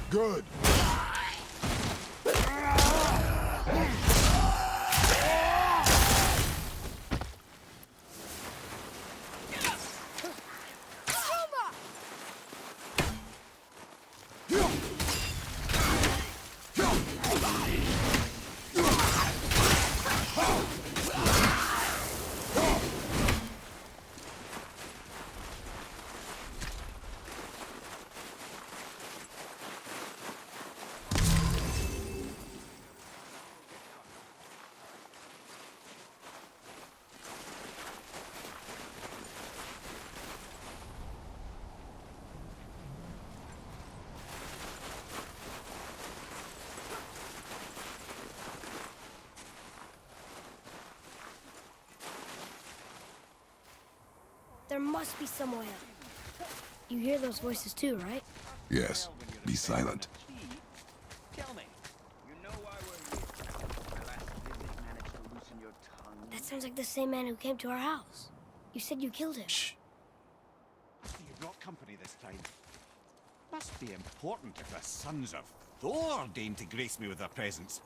Good. There must be some way out. You hear those voices too, right? Yes. Be silent. Tell me, you know why we're here? My last visit managed to loosen your tongue. That sounds like the same man who came to our house. You said you killed him. Shh. You brought company this time. Must be important if the sons of Thor deign to grace me with their presence.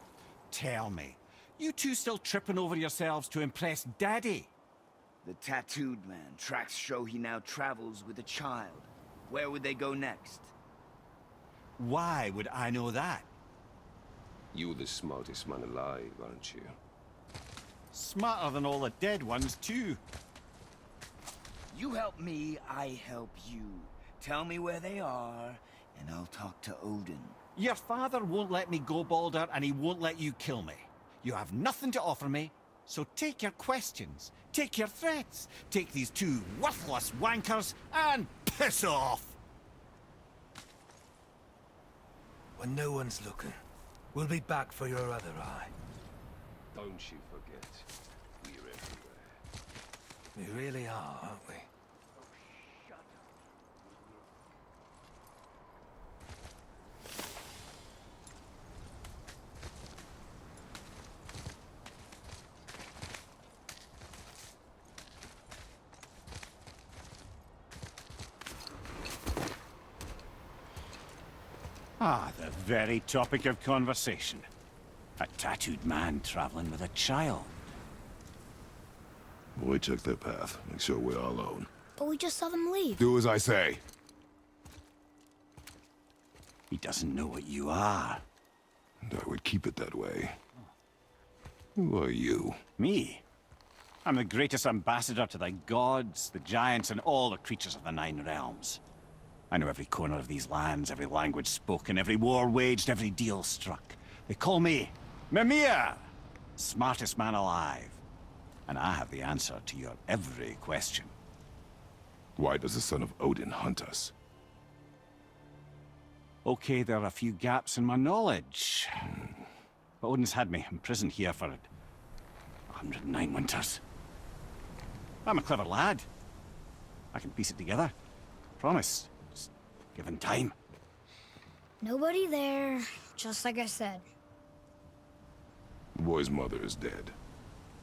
Tell me, you two still tripping over yourselves to impress Daddy? The tattooed man. Tracks show he now travels with a child. Where would they go next? Why would I know that? You're the smartest man alive, aren't you? Smarter than all the dead ones, too. You help me, I help you. Tell me where they are, and I'll talk to Odin. Your father won't let me go, Balder, and he won't let you kill me. You have nothing to offer me, so take your questions, take your threats, take these two worthless wankers, and piss off! When no one's looking, we'll be back for your other eye. Don't you forget, we're everywhere. We really are, aren't we? Ah, the very topic of conversation. A tattooed man traveling with a child. We took their path. Make sure we're all alone. But we just saw them leave. Do as I say. He doesn't know what you are. And I would keep it that way. Who are you? Me? I'm the greatest ambassador to the gods, the giants, and all the creatures of the Nine Realms. I know every corner of these lands, every language spoken, every war waged, every deal struck. They call me Mimir, smartest man alive. And I have the answer to your every question. Why does the son of Odin hunt us? Okay, there are a few gaps in my knowledge. But Odin's had me imprisoned here for 109 winters. I'm a clever lad. I can piece it together. Promise. Just given time. Nobody there, just like I said. The boy's mother is dead.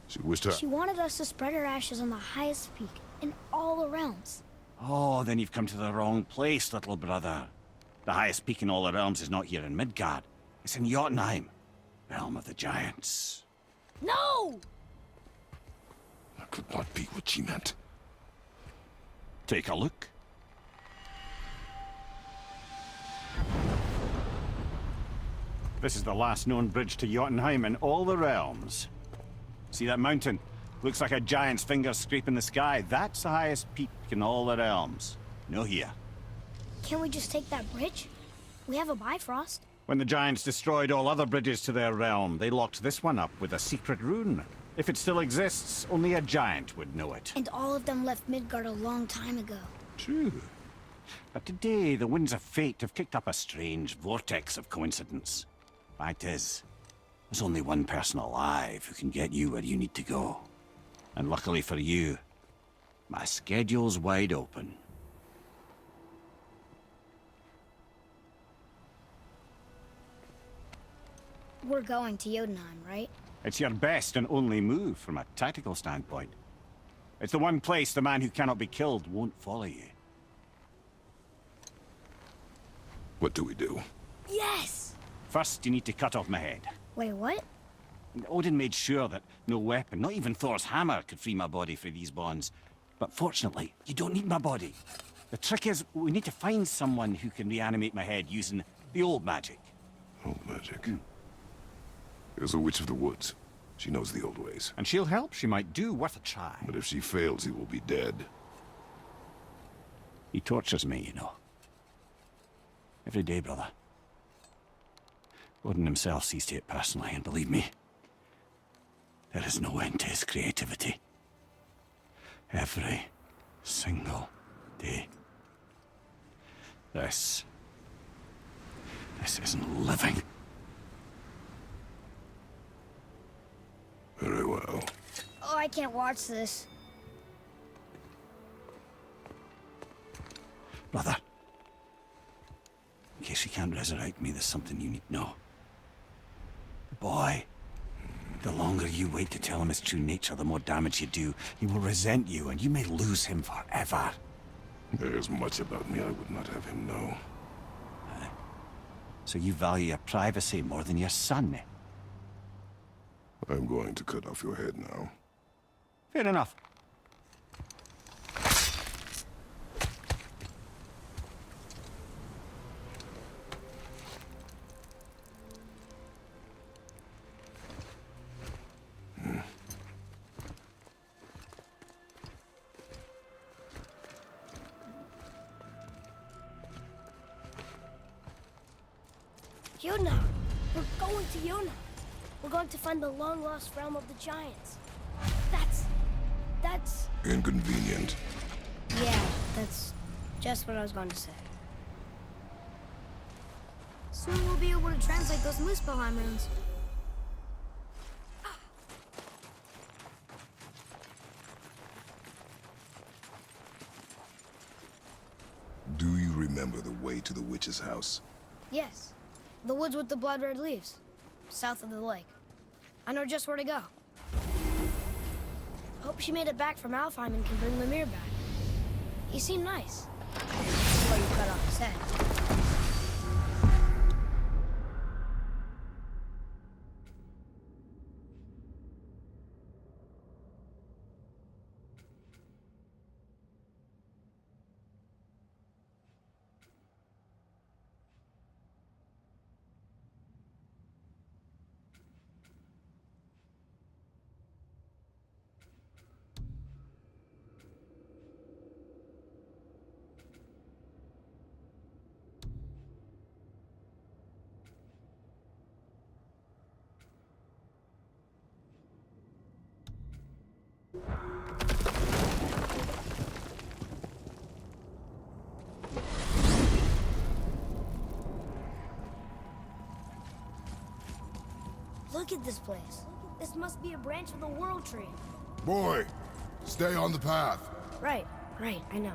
She wished her... She wanted us to spread her ashes on the highest peak in all the realms. Oh, then you've come to the wrong place, little brother. The highest peak in all the realms is not here in Midgard. It's in Jotunheim, realm of the giants. No! That could not be what she meant. Take a look. This is the last known bridge to Jotunheim in all the realms. See that mountain? Looks like a giant's finger scraping the sky. That's the highest peak in all the realms. No here. Can't we just take that bridge? We have a Bifrost. When the giants destroyed all other bridges to their realm, they locked this one up with a secret rune. If it still exists, only a giant would know it. And all of them left Midgard a long time ago. True. But today, the winds of fate have kicked up a strange vortex of coincidence. Fact is, there's only one person alive who can get you where you need to go. And luckily for you, my schedule's wide open. We're going to Jotunheim, right? It's your best and only move from a tactical standpoint. It's the one place the man who cannot be killed won't follow you. What do we do? Yes! First, you need to cut off my head. Wait, what? Odin made sure that no weapon, not even Thor's hammer, could free my body from these bonds. But fortunately, you don't need my body. The trick is, we need to find someone who can reanimate my head using the old magic. Old magic. There's a witch of the woods. She knows the old ways. And she'll help. She might do worth a try. But if she fails, he will be dead. He tortures me, you know. Every day, brother. Odin himself sees to it personally, and believe me, there is no end to his creativity. Every single day. This isn't living. Very well. Oh, I can't watch this. Brother, in case you can't resurrect me, there's something you need to know. The boy, the longer you wait to tell him his true nature, the more damage you do. He will resent you, and you may lose him forever. There's much about me I would not have him know. So you value your privacy more than your son, eh? I'm going to cut off your head now. Fair enough. Jotunheim! We're going to Jotunheim! We're going to find the long-lost realm of the giants. That's... Inconvenient. Yeah, that's just what I was going to say. Soon we'll be able to translate those Muspelheim runes. Do you remember the way to the witch's house? Yes. The woods with the blood-red leaves. South of the lake. I know just where to go. Hope she made it back from Alfheim and can bring Mimir back. He seemed nice. Before you cut off his head. Look at this place. This must be a branch of the World Tree. Boy, stay on the path. Right, I know.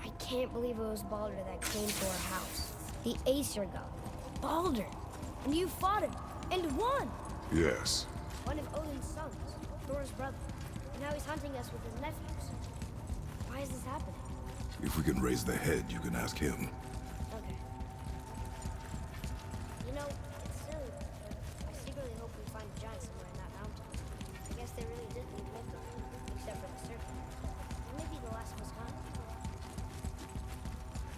I can't believe it was Baldur that came to our house. The Aesir god. Baldur! And you fought him, and won! Yes. One of Odin's sons, Thor's brother. And now he's hunting us with his nephews. Why is this happening? If we can raise the head, you can ask him. Okay. You know, it's silly, but I secretly hope we find a giant somewhere in that mountain. I guess they really did leave Midgard, except for the serpent. And maybe the last was kind.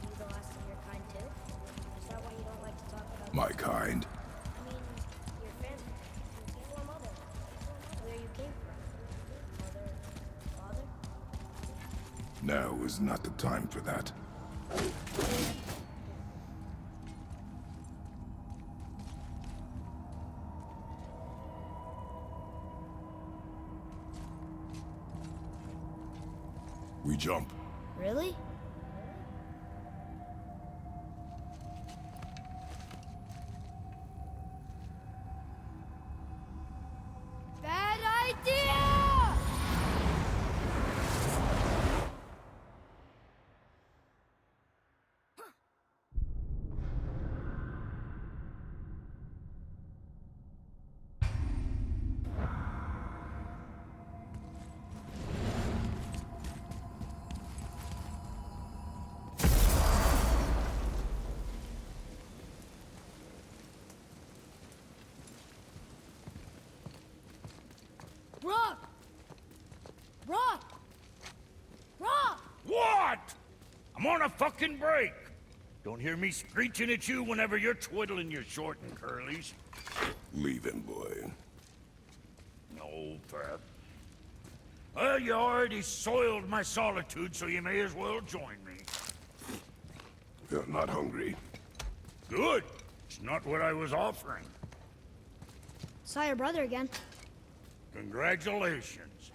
You the last of your kind too? Is that why you don't like to talk about My kind. I mean, your family. Before mother. Where you came from. Mother, father? Now is not the time for that. We jump. Really? Bad idea! I'm on a fucking break. Don't hear me screeching at you whenever you're twiddling your short and curlies. Leave him, boy. No, Pat. Well, you already soiled my solitude, so you may as well join me. You're not hungry. Good. It's not what I was offering. Saw your brother again. Congratulations.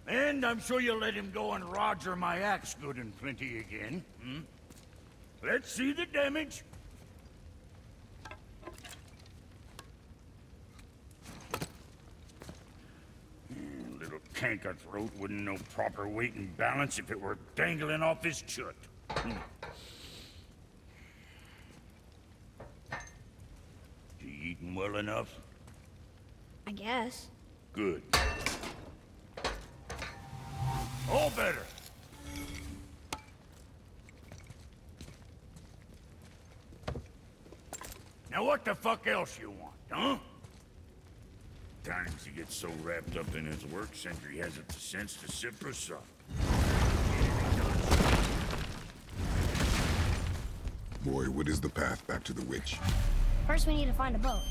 And I'm sure you'll let him go and roger my axe good and plenty again, hmm? Let's see the damage. Little canker-throat wouldn't know proper weight and balance if it were dangling off his chut. You eating well enough? I guess. Good. All better. Now what the fuck else you want, huh? Times he gets so wrapped up in his work, Sentry hasn't the sense to sip or sup. Boy, what is the path back to the witch? First, we need to find a boat.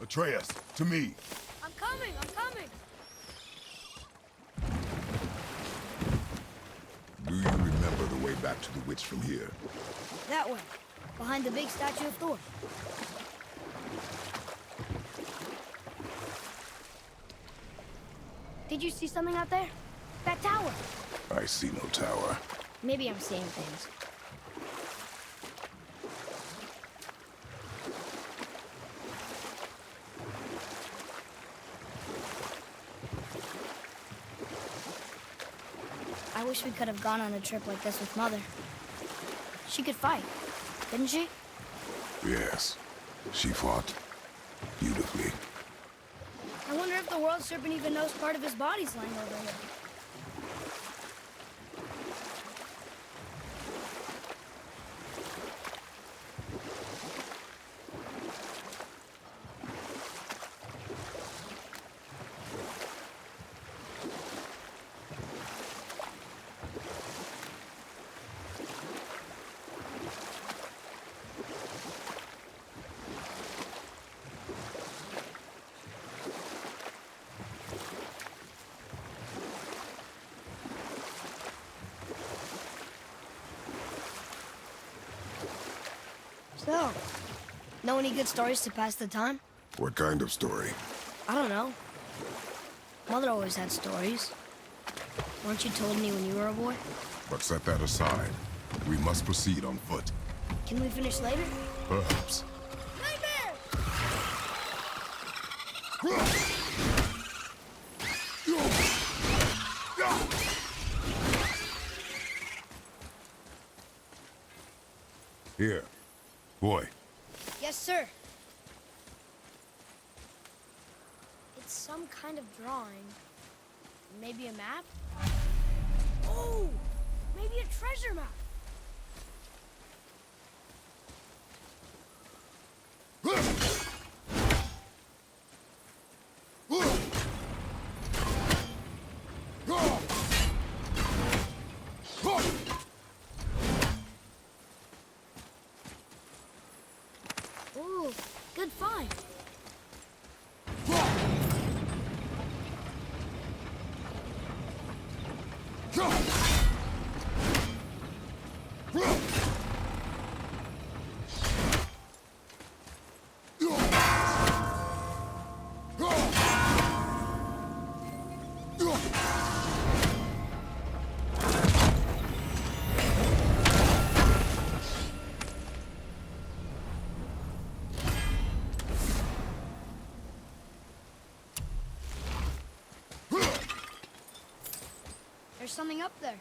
Atreus, to me. I'm coming! I'm coming! Do you remember the way back to the witch from here? That way. Behind the big statue of Thor. Did you see something out there? That tower! I see no tower. Maybe I'm seeing things. I wish we could have gone on a trip like this with Mother. She could fight, couldn't she? Yes. She fought beautifully. I wonder if the world serpent even knows part of his body's lying over here. So, know any good stories to pass the time? What kind of story? I don't know. Mother always had stories. Weren't you told me when you were a boy? But set that aside. We must proceed on foot. Can we finish later? Perhaps. Nightmare! Here. Boy. Yes, sir. It's some kind of drawing. Maybe a map? Oh! Maybe a treasure map! Ooh, good find. There's something up there.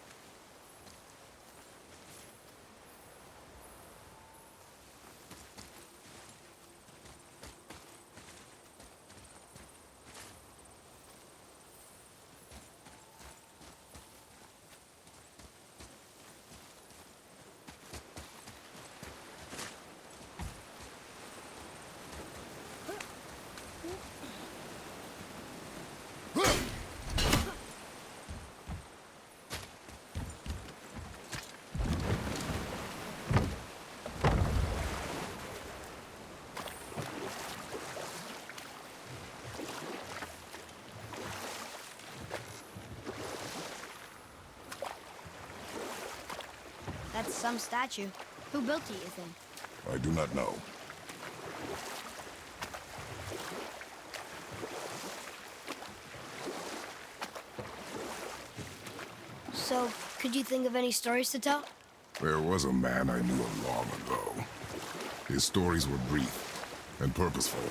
That's some statue. Who built it, you think? I do not know. So, could you think of any stories to tell? There was a man I knew long ago. His stories were brief and purposeful.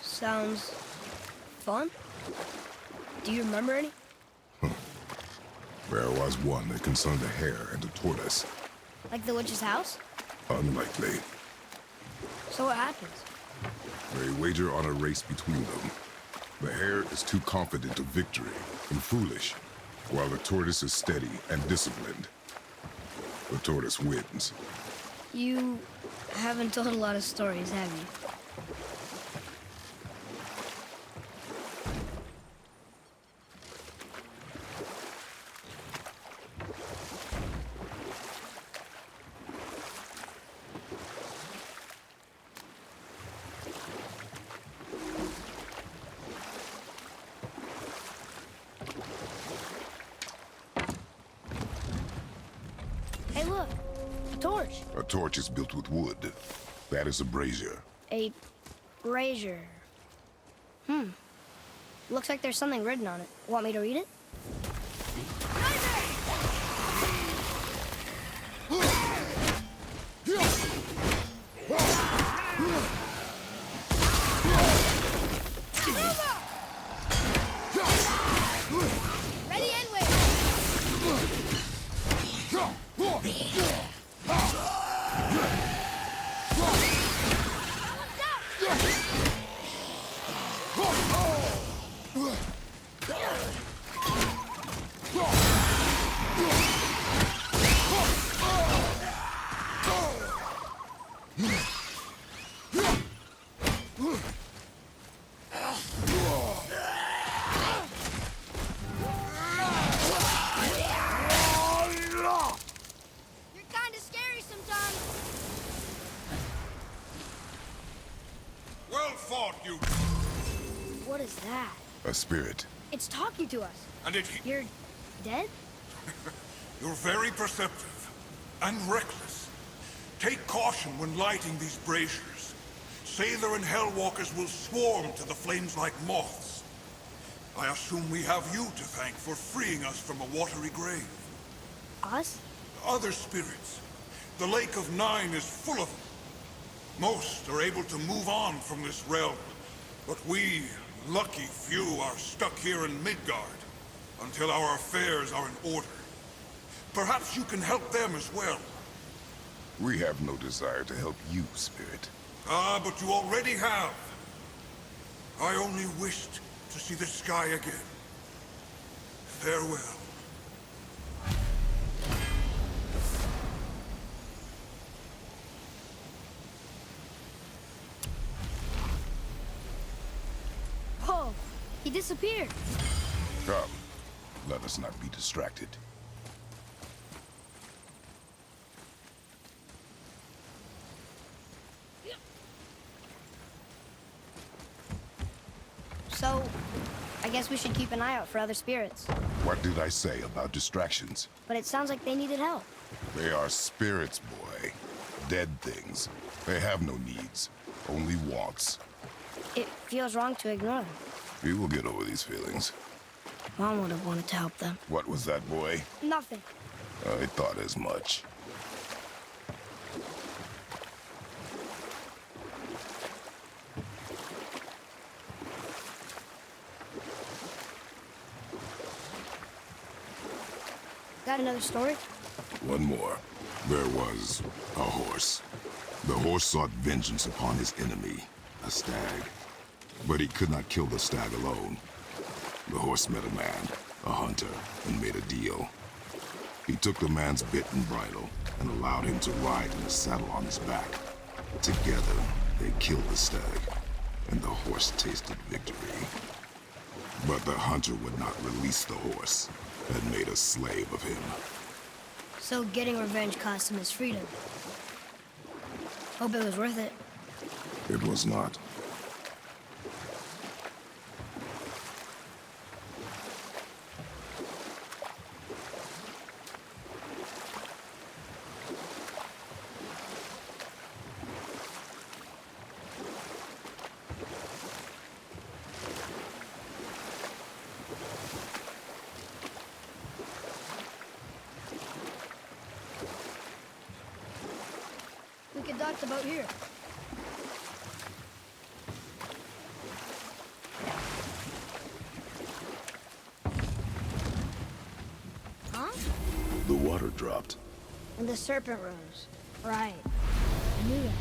Sounds fun. Do you remember any? There was one that concerned a hare and a tortoise. Like the witch's house? Unlikely. So what happens? They wager on a race between them. The hare is too confident of victory and foolish, while the tortoise is steady and disciplined. The tortoise wins. You haven't told a lot of stories, have you? Hey, look. A torch. A torch is built with wood. That is a brazier. A brazier. Looks like there's something written on it. Want me to read it? Ready and wait. You're kind of scary sometimes. Well fought, you. What is that? A spirit. It's talking to us. And You're dead? you're very perceptive and reckless. Take caution when lighting these braziers. Sailor and Hellwalkers will swarm to the flames like moths. I assume we have you to thank for freeing us from a watery grave. Us? Other spirits. The Lake of Nine is full of them. Most are able to move on from this realm, but we, lucky few, are stuck here in Midgard until our affairs are in order. Perhaps you can help them as well. We have no desire to help you, spirit. Ah, but you already have. I only wished to see the sky again. Farewell. Whoa, he disappeared. Come, let us not be distracted. So, I guess we should keep an eye out for other spirits. What did I say about distractions? But it sounds like they needed help. They are spirits, boy. Dead things. They have no needs, only wants. It feels wrong to ignore them. We will get over these feelings. Mom would have wanted to help them. What was that, boy? Nothing. I thought as much. Got another story? One more. There was a horse. The horse sought vengeance upon his enemy, a stag. But he could not kill the stag alone. The horse met a man, a hunter, and made a deal. He took the man's bit and bridle and allowed him to ride in a saddle on his back. Together, they killed the stag, and the horse tasted victory. But the hunter would not release the horse and made a slave of him. So getting revenge cost him his freedom. Hope it was worth it. It was not. talked about here? Huh? The water dropped. And the serpent rose. Right. I knew that.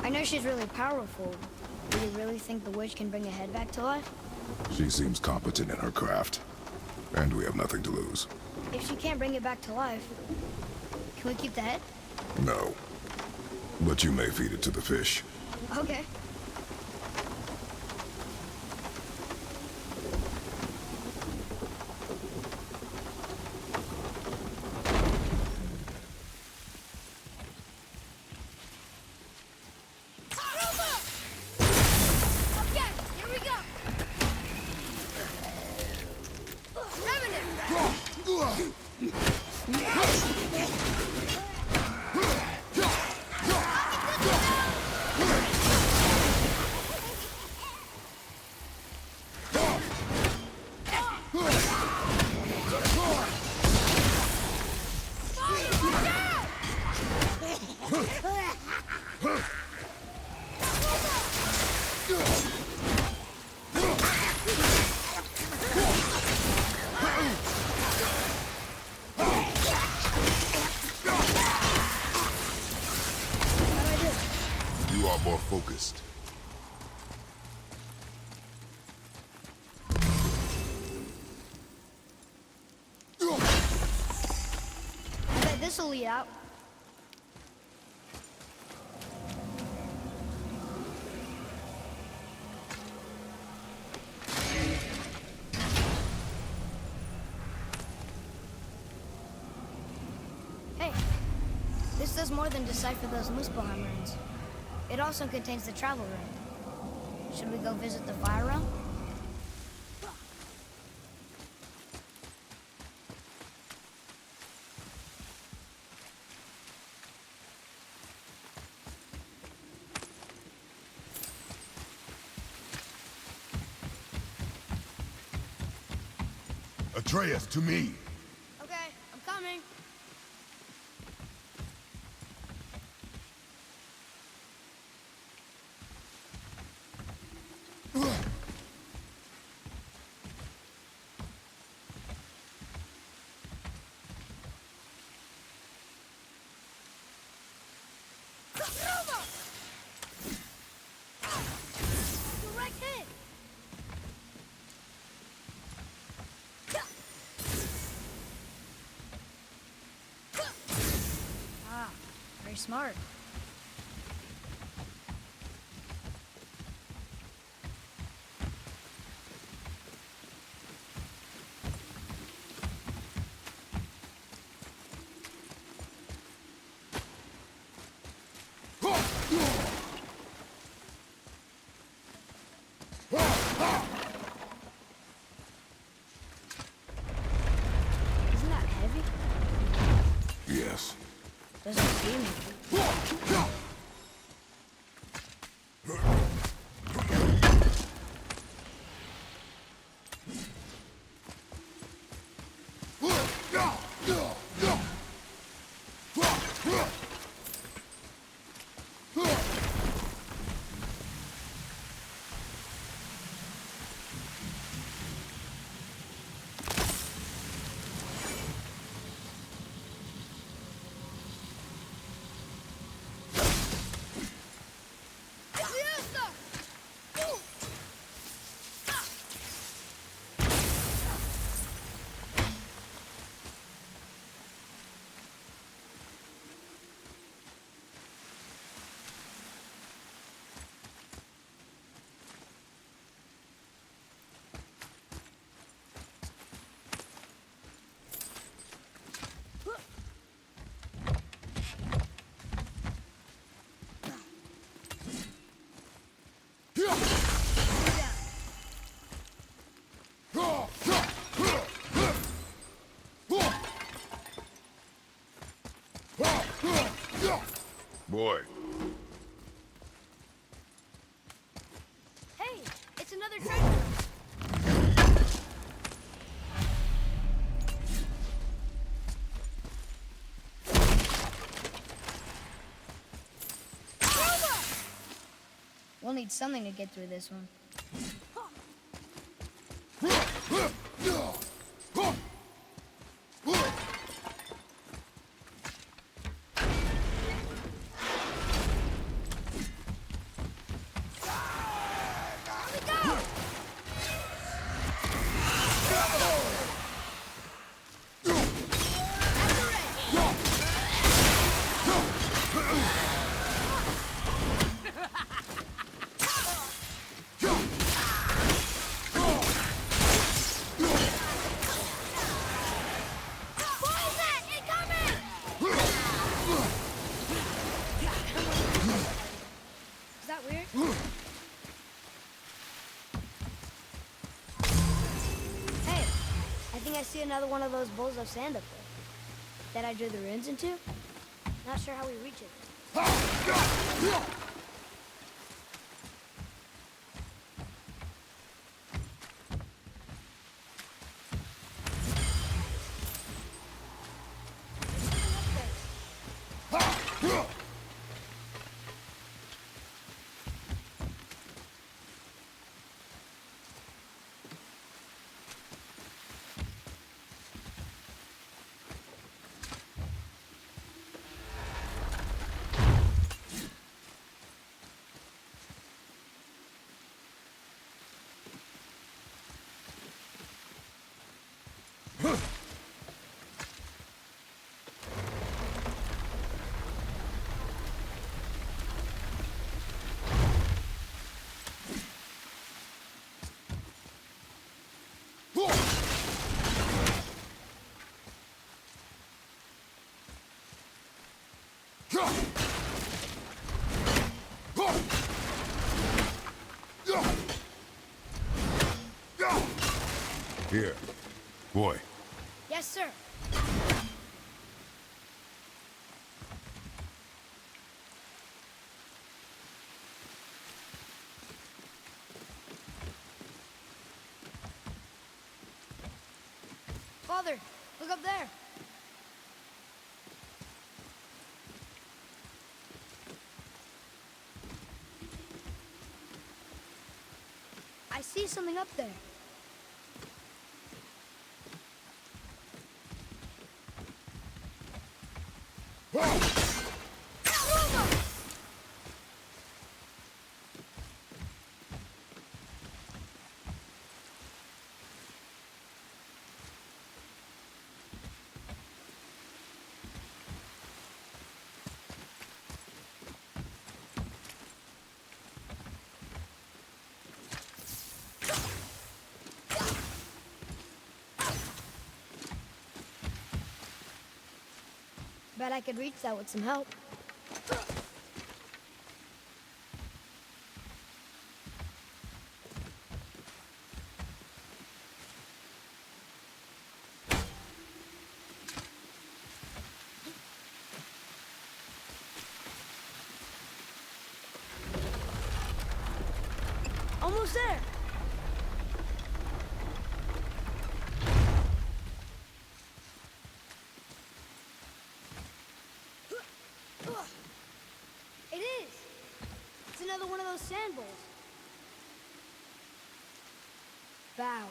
I know she's really powerful. Do you really think the witch can bring a head back to life? She seems competent in her craft. And we have nothing to lose. If she can't bring it back to life, can we keep the head? No. But you may feed it to the fish. Okay. You are more focused. I bet this'll lead out. Hey, this does more than decipher those Muspelheim runes. It also contains the travel rune. Should we go visit the fire realm? Atreus, to me! Okay, I'm coming. Direct hit! Ah, very smart. Isn't that heavy? Yes. Doesn't seem heavy. Boy, Hey, it's another treasure. We'll need something to get through this one. Is that weird? Hey, I think I see another one of those bowls of sand up there. That I drew the runes into? Not sure how we reach it. here. Boy, Yes, sir. Father, look up there. I see something up there. Bet I could reach that with some help. Almost there. It is. It's another one of those sand bowls. Bow.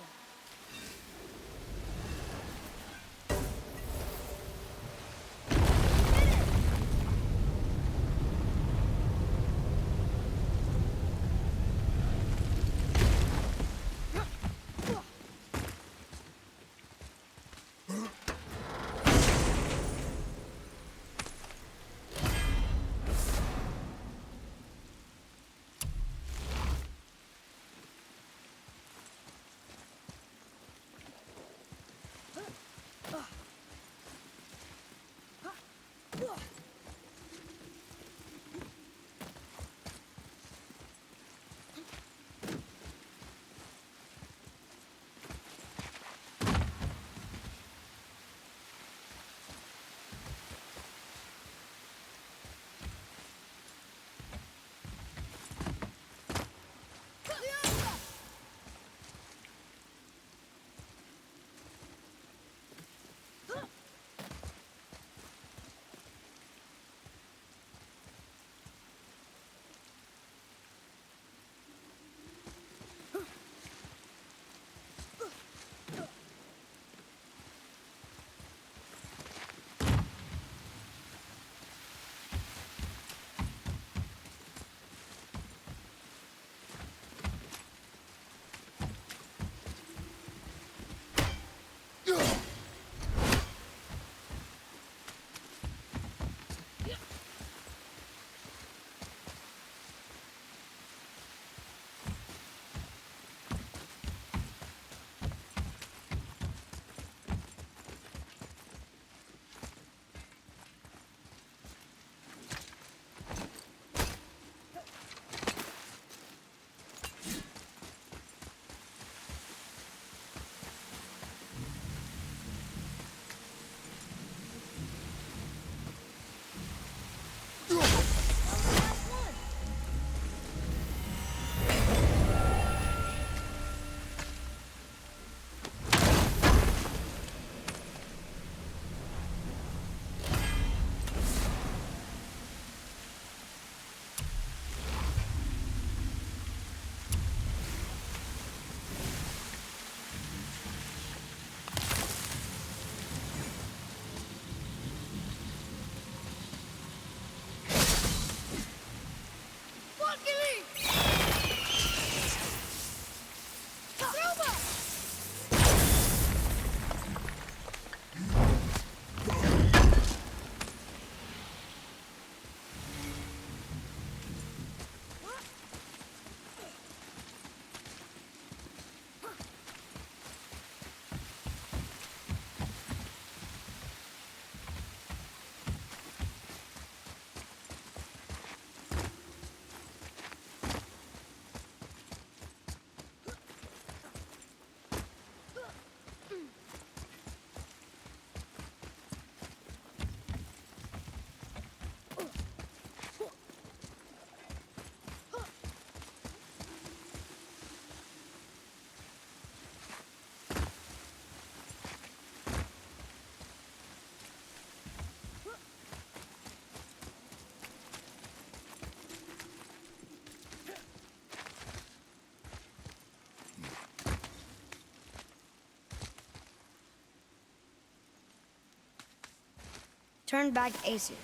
turned back Aesir.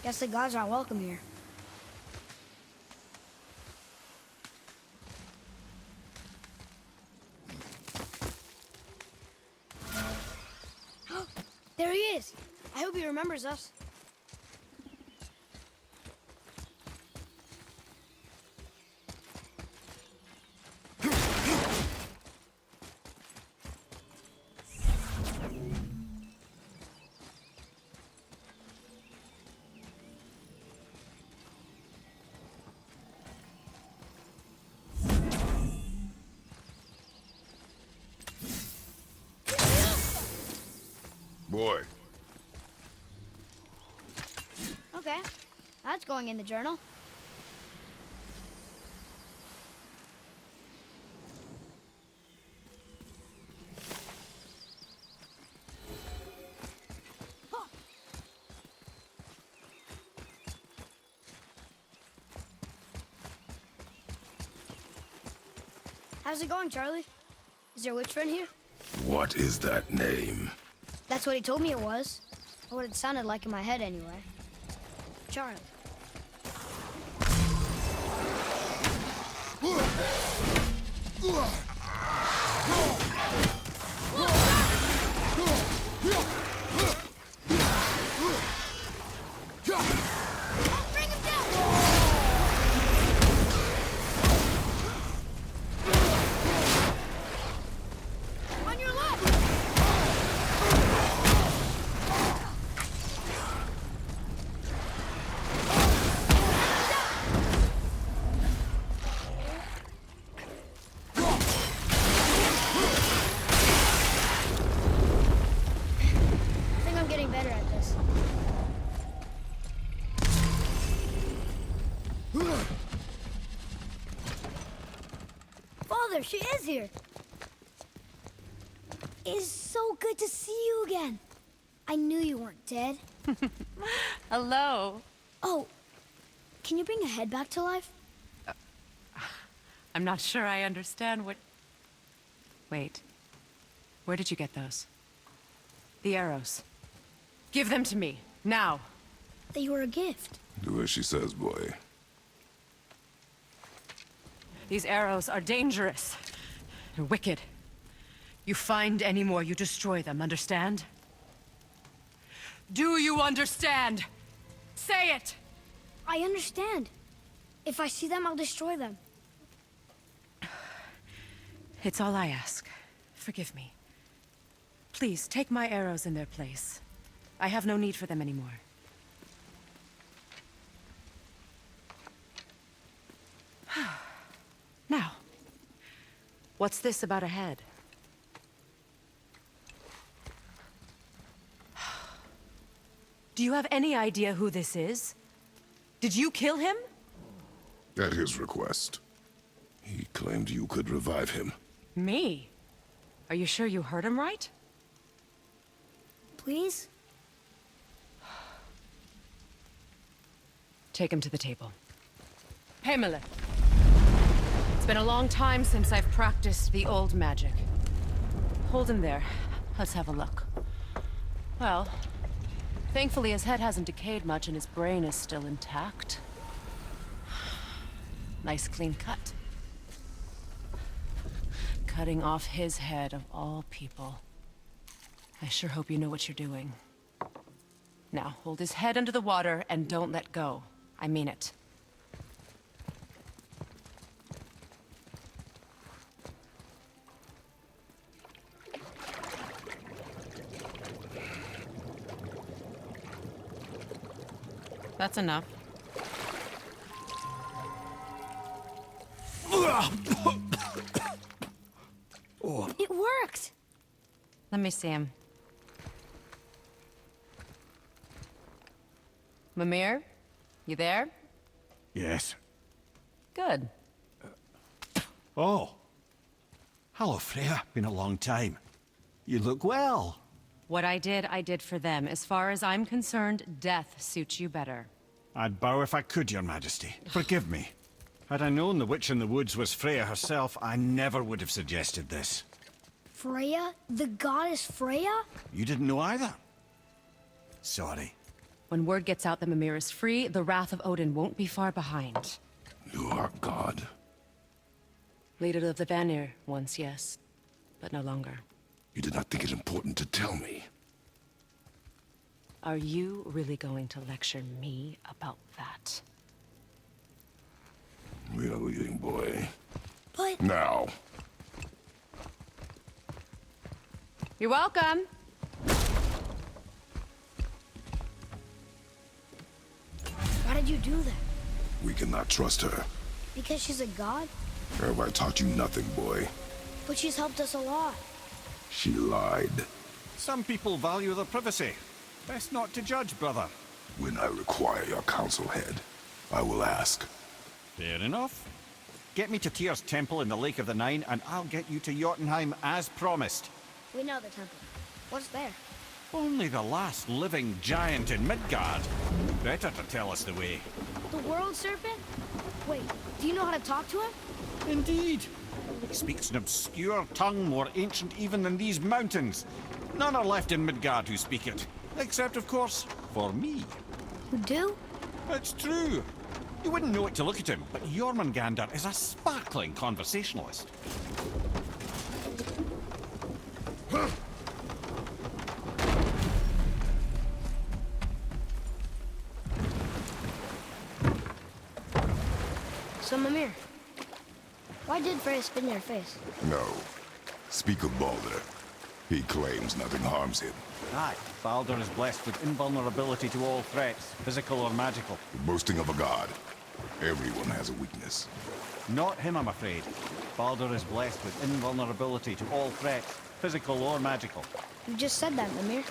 Guess the gods aren't welcome here. There he is! I hope he remembers us. Boy, Okay, that's going in the journal. How's it going, Charlie? Is your witch friend here? what is that name? That's what he told me it was. Or what it sounded like in my head, anyway. Charlie. Bring him down! On your left! I think I'm getting better at this. Father, she is here. It is so good to see you again. I knew you weren't dead. Hello. Oh, can you bring a head back to life? I'm not sure I understand what... Wait. Where did you get those? The arrows. Give them to me, now. They were a gift. Do as she says, boy. These arrows are dangerous. They're wicked. You find any more, you destroy them, understand? Do you understand? Say it! I understand. If I see them, I'll destroy them. It's all I ask. Forgive me. Please, take my arrows in their place. I have no need for them anymore. Now, what's this about a head? Do you have any idea who this is? Did you kill him? At his request. He claimed you could revive him. Me? Are you sure you heard him right? Please? Take him to the table. Pamela. It's been a long time since I've practiced the old magic. Hold him there. Let's have a look. Well, thankfully his head hasn't decayed much and his brain is still intact. Nice clean cut. Cutting off his head of all people. I sure hope you know what you're doing. Now, hold his head under the water and don't let go. I mean it. That's enough. It worked! Let me see him. Mimir? You there? Yes. Good. Oh. Hello, Freya. Been a long time. You look well. What I did for them. As far as I'm concerned, death suits you better. I'd bow if I could, Your Majesty. Forgive me. Had I known the witch in the woods was Freya herself, I never would have suggested this. Freya? The goddess Freya? You didn't know either? Sorry. When word gets out that Mimir is free, the wrath of Odin won't be far behind. You are God. Leader of the Vanir, once yes, but no longer. You did not think it important to tell me. Are you really going to lecture me about that? We are leaving, boy. But Now. You're welcome. why did you do that? We cannot trust her. Because she's a god? Have I taught you nothing, boy? But she's helped us a lot. She lied. Some people value their privacy. Best not to judge, brother. When I require your counsel, head, I will ask. Fair enough. Get me to Tyr's temple in the Lake of the Nine, and I'll get you to Jotunheim as promised. We know the temple. What's there? Only the last living giant in Midgard. Better to tell us the way. The world serpent? Wait, do you know how to talk to him? Indeed. He speaks an obscure tongue more ancient even than these mountains. None are left in Midgard who speak it. Except, of course, for me. You do? It's true. You wouldn't know it to look at him, but Jormungandr is a sparkling conversationalist. So, Mimir, why did Freya spin your face? No. Speak of Baldur. He claims nothing harms him. Aye, Baldur is blessed with invulnerability to all threats, physical or magical. The boasting of a god. Everyone has a weakness. Not him, I'm afraid. Baldur is blessed with invulnerability to all threats, physical or magical. You just said that, Mimir.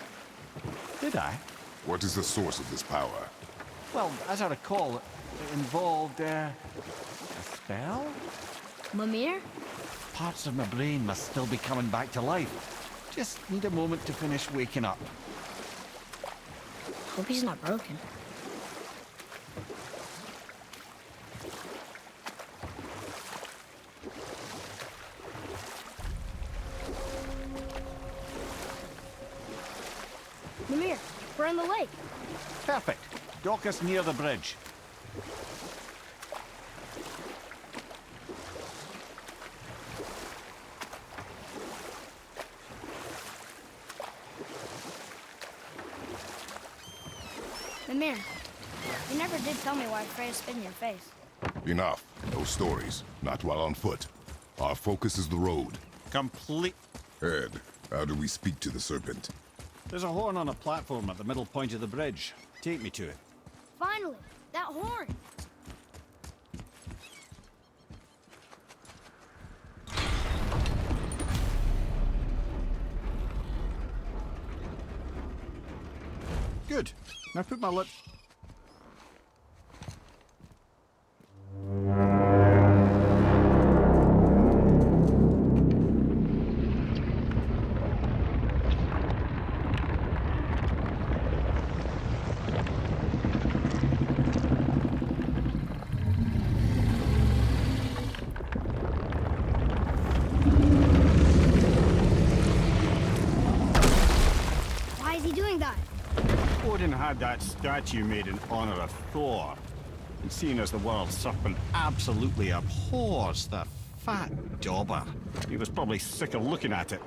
Did I? What is the source of this power? Well, as I recall, it involved, a spell? Mimir? Parts of my brain must still be coming back to life. Just need a moment to finish waking up. Hope he's not broken. Mimir, we're in the lake. Perfect. Dock us near the bridge. Mimir, you never did tell me why Freya spit in your face. Enough. No stories. Not while on foot. Our focus is the road. Complete. Ed, how do we speak to the serpent? There's a horn on a platform at the middle point of the bridge. Take me to it. Finally, that horn. Good. Now put my lip... Why is he doing that? Odin had that statue made in honor of Thor. And seeing as the world serpent absolutely abhors the fat dauber, he was probably sick of looking at it.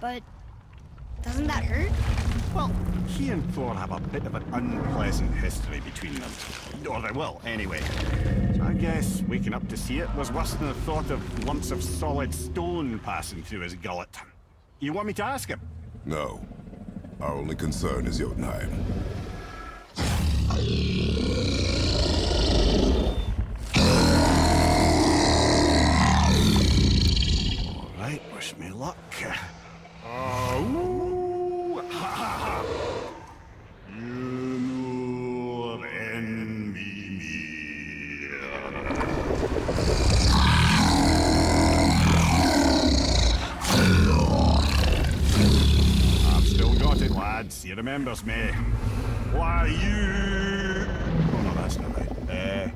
But doesn't that hurt? Well, he and Thor have a bit of an unpleasant history between them. Or they will, anyway. So I guess waking up to see it was worse than the thought of lumps of solid stone passing through his gullet. You want me to ask him? No. Our only concern is Jotunheim. All right, wish me luck. Ooh, ha, ha, ha. You envy me. I've still got it, lads. He remembers me. Why, you... Oh, no, that's not right.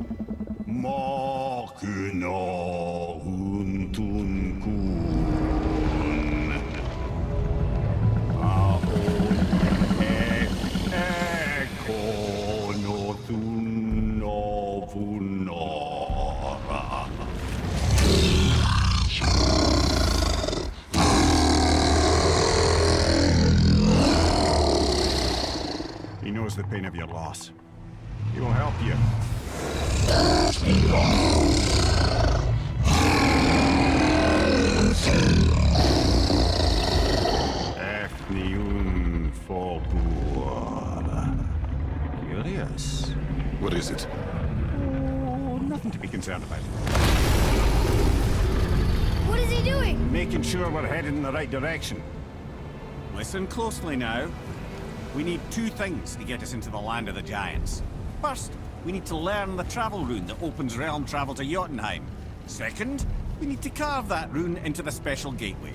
Makuna huntun kun. the pain of your loss. He will help you. Efniun Folbur. Curious. What is it? Oh, nothing to be concerned about. What is he doing? Making sure we're headed in the right direction. Listen closely now. We need two things to get us into the land of the giants. First, we need to learn the travel rune that opens realm travel to Jotunheim. Second, we need to carve that rune into the special gateway.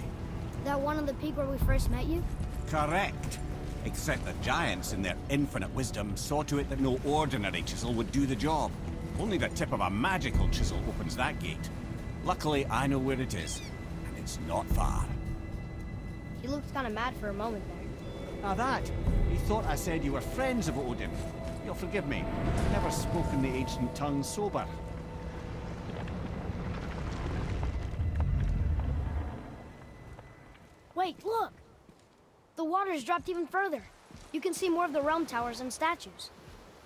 That one on the peak where we first met you? Correct. Except the giants, in their infinite wisdom, saw to it that no ordinary chisel would do the job. Only the tip of a magical chisel opens that gate. Luckily, I know where it is, and it's not far. He looked kind of mad for a moment there. Now that, he thought I said you were friends of Odin. You'll forgive me. I've never spoken the ancient tongue sober. Wait, look! The water's dropped even further. You can see more of the realm towers and statues.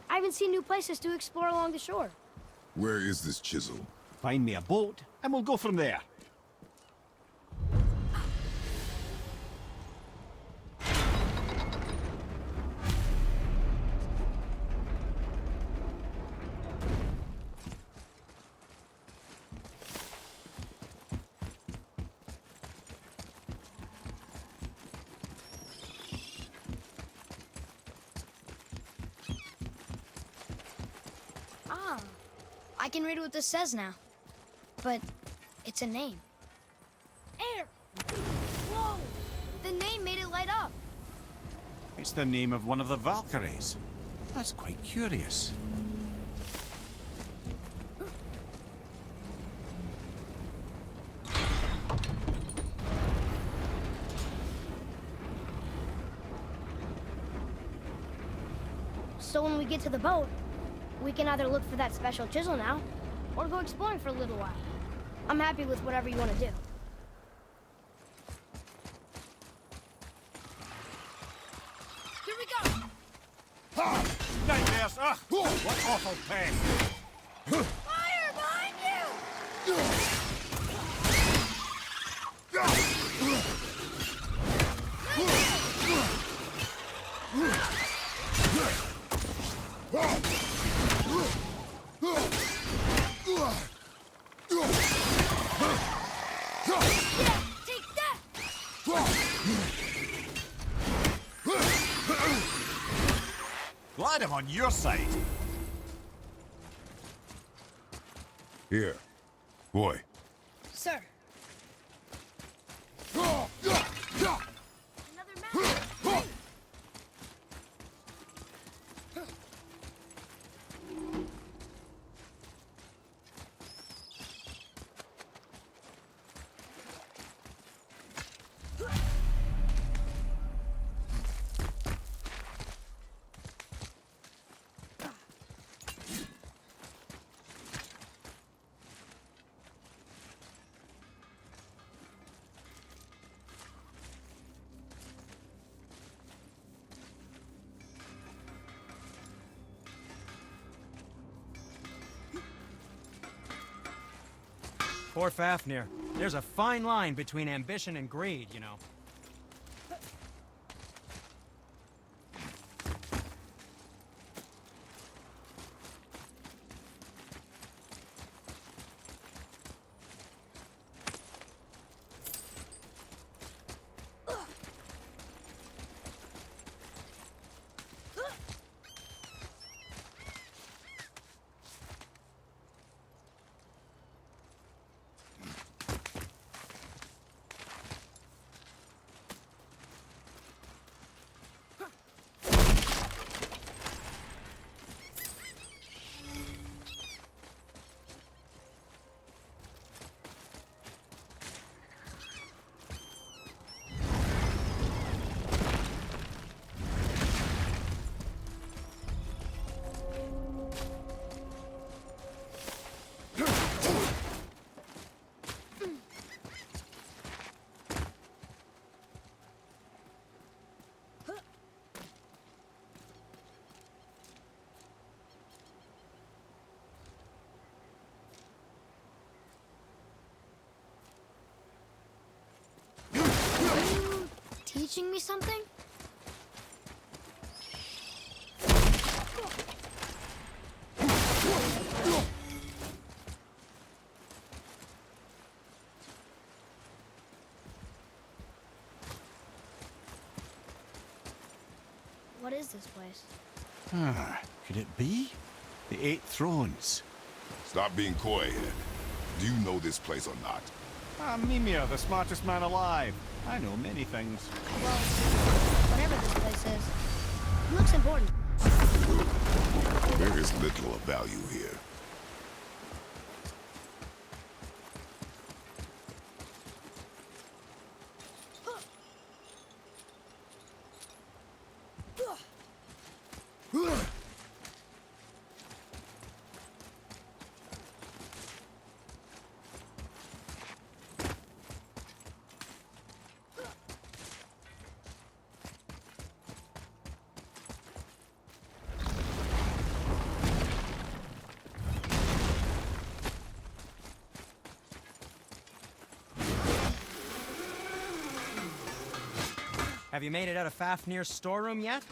I even see new places to explore along the shore. Where is this chisel? Find me a boat, and we'll go from there. Ah, I can read what this says now. But it's a name. Air! Whoa! The name made it light up. It's the name of one of the Valkyries. That's quite curious. So when we get to the boat, we can either look for that special chisel now, or go exploring for a little while. I'm happy with whatever you want to do. Here we go! Ha! Nightmares! Ah! What awful pain! Fire behind you! Take that! Glad I'm on your side. Here. Boy. Sir. Another map. Poor Fafnir. There's a fine line between ambition and greed, you know. teaching me something? What is this place? Could it be? The Eight Thrones. Stop being coy, Head. Do you know this place or not? I'm Mimir, the smartest man alive. I know many things. Well, whatever this place is, it looks important. There is little of value here. Have you made it out of Fafnir's storeroom yet?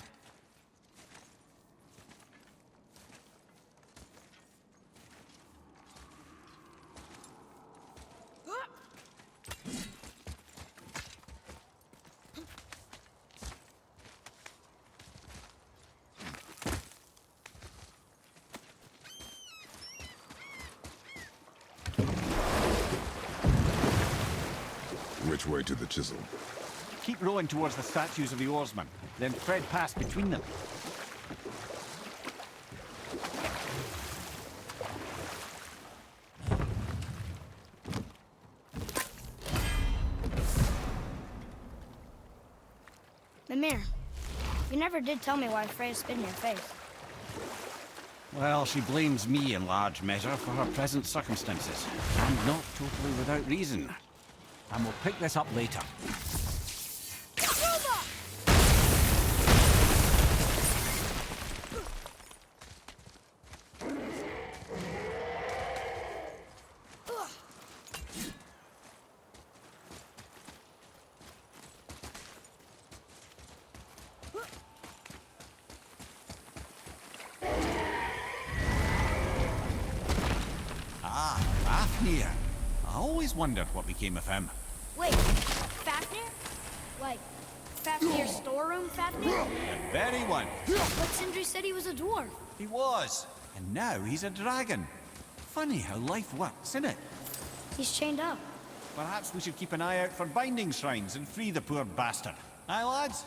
Which way to the chisel? Keep rowing towards the statues of the oarsmen, then thread past between them. Mimir, you never did tell me why Freya spit in your face. Well, she blames me in large measure for her present circumstances, and not totally without reason. And we'll pick this up later. Ah, Fafnir. I always wondered what became of him. Wait, Fafnir? Like, Fafnir's storeroom Fafnir? The very one. But Sindri said he was a dwarf. He was. And now he's a dragon. Funny how life works, isn't it? He's chained up. Perhaps we should keep an eye out for binding shrines and free the poor bastard. Aye, lads?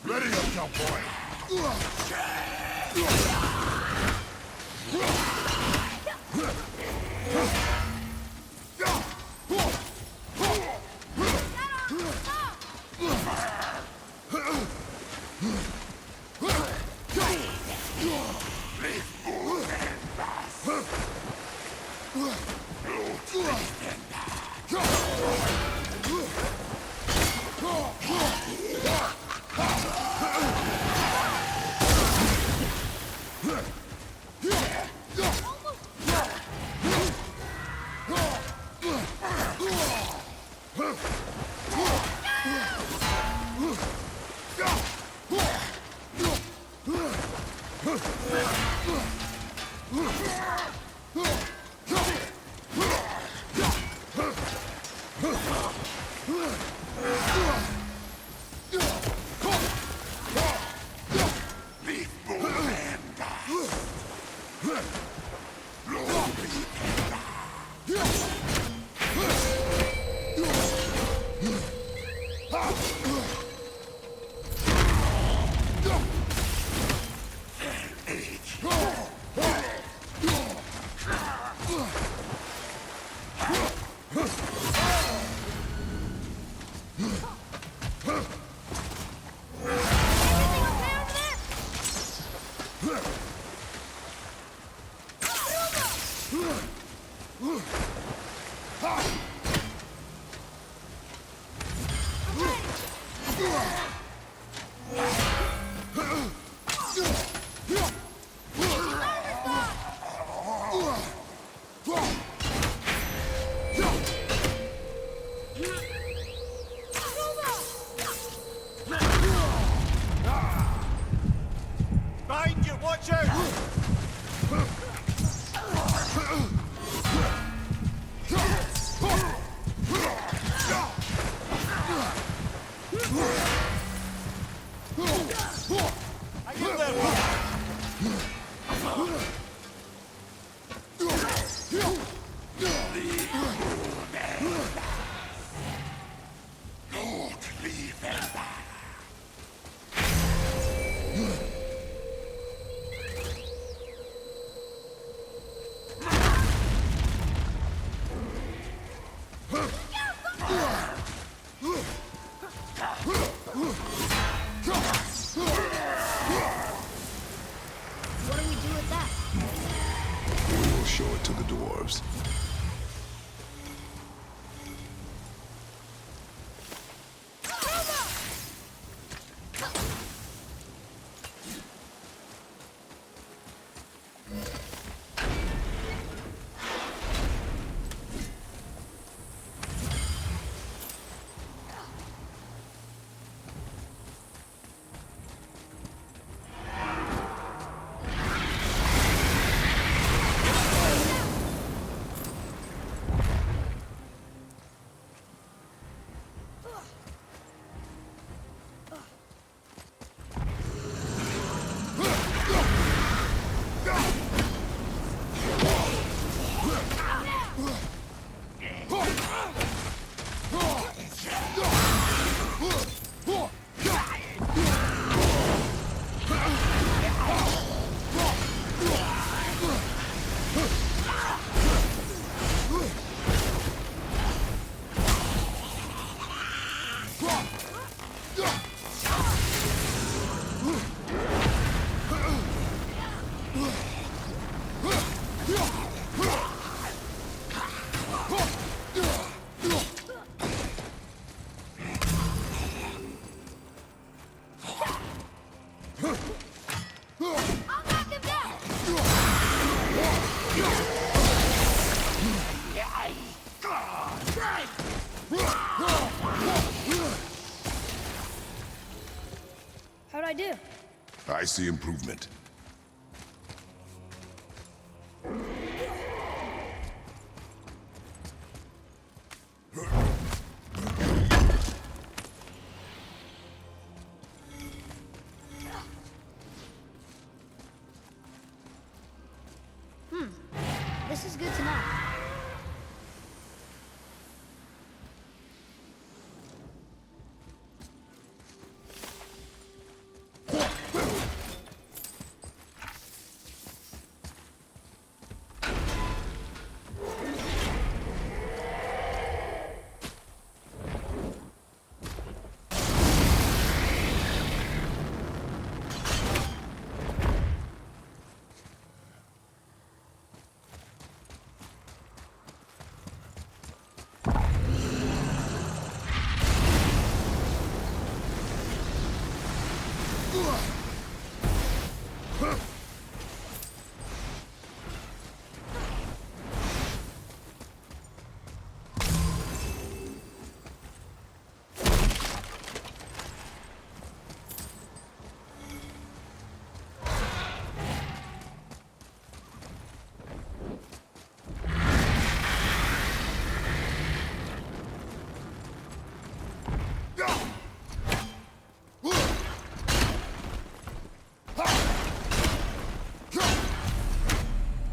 Ready up, cowboy! Behind you, watch out! Are you there? What do we do with that? We will show it to the dwarves. How'd I do? I see improvement. This is good to know.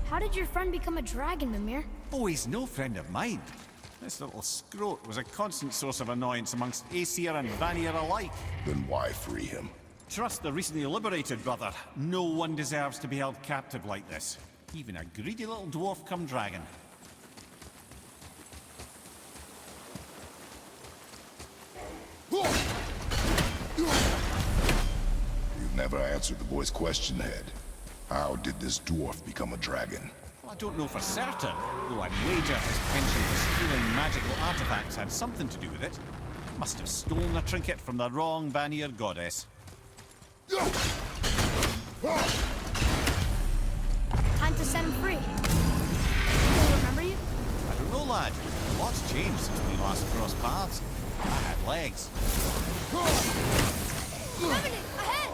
How did your friend become a dragon, Mimir? Oh, he's no friend of mine. This little scrote was a constant source of annoyance amongst Aesir and Vanir alike. Then why free him? Trust the recently liberated, brother. No one deserves to be held captive like this. Even a greedy little dwarf come dragon. You've never answered the boy's question, Head. How did this dwarf become a dragon? I don't know for certain, though I'd wager his penchant for stealing magical artifacts had something to do with it. Must have stolen a trinket from the wrong Vanir goddess. Time to set him free. People remember you? I don't know, lad. A lot's changed since we last crossed paths. I had legs. Revenant, ahead!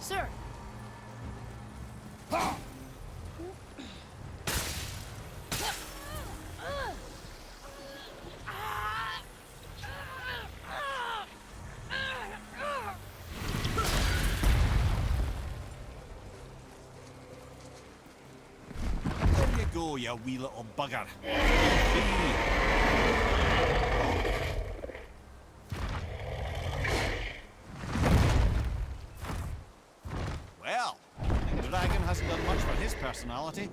Sir. There you go, you wee little bugger. Well, the dragon hasn't done much for his personality.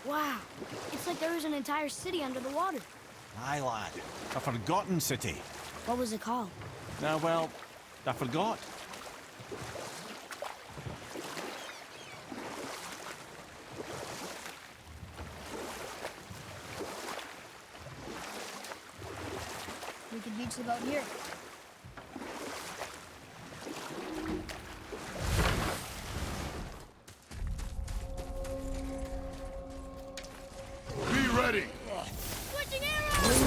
Wow, it's like there was an entire city under the water. Aye, lad. A forgotten city. What was it called? Well, I forgot. We could beach the boat here. Be ready! Switching arrows!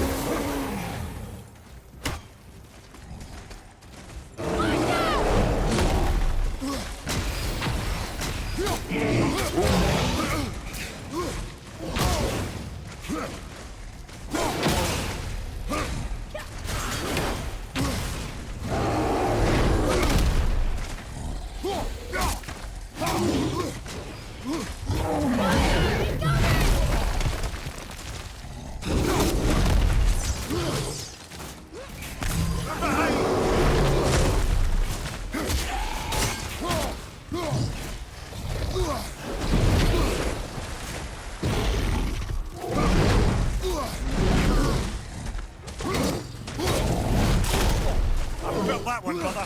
Built that one, brother.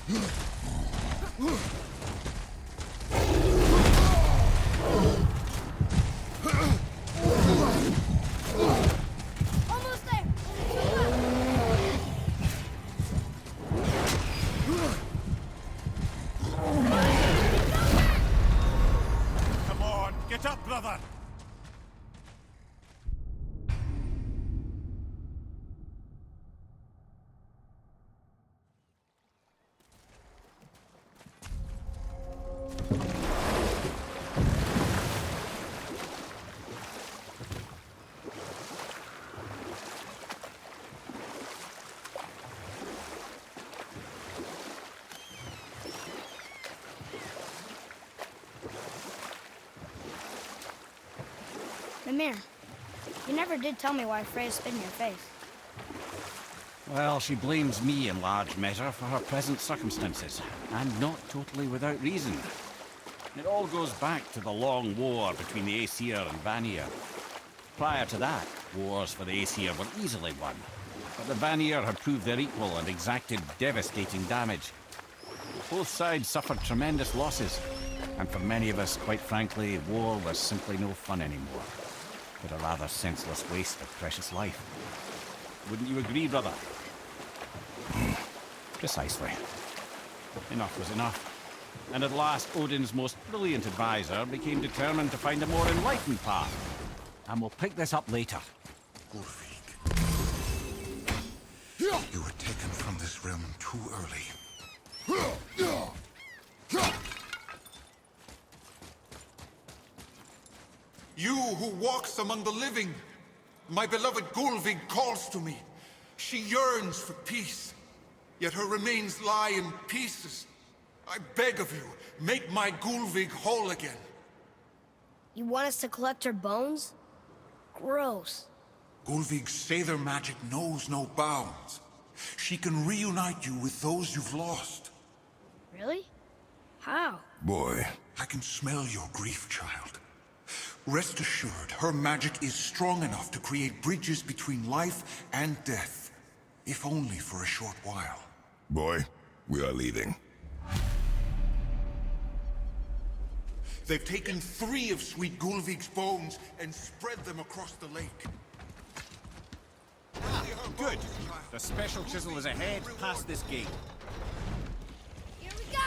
Almost there. Come on, get up, brother! Mimir, you never did tell me why Freya spit in your face. Well, she blames me in large measure for her present circumstances, and not totally without reason. It all goes back to the long war between the Aesir and Vanir. Prior to that, wars for the Aesir were easily won, but the Vanir had proved their equal and exacted devastating damage. Both sides suffered tremendous losses, and for many of us, quite frankly, war was simply no fun anymore, but a rather senseless waste of precious life. Wouldn't you agree, brother? Precisely. Enough was enough. And at last, Odin's most brilliant advisor became determined to find a more enlightened path. And we'll pick this up later. Ulfik. You were taken from this realm too early. You who walks among the living, my beloved Gulvig calls to me. She yearns for peace, yet her remains lie in pieces. I beg of you, make my Gulvig whole again. You want us to collect her bones? Gross. Gulvig's Sather magic knows no bounds. She can reunite you with those you've lost. Really? How? Boy. I can smell your grief, child. Rest assured, her magic is strong enough to create bridges between life and death, if only for a short while. Boy, we are leaving. They've taken 3 of Sweet Gulvig's bones and spread them across the lake. Good. The special chisel is ahead, past this gate. Here we go!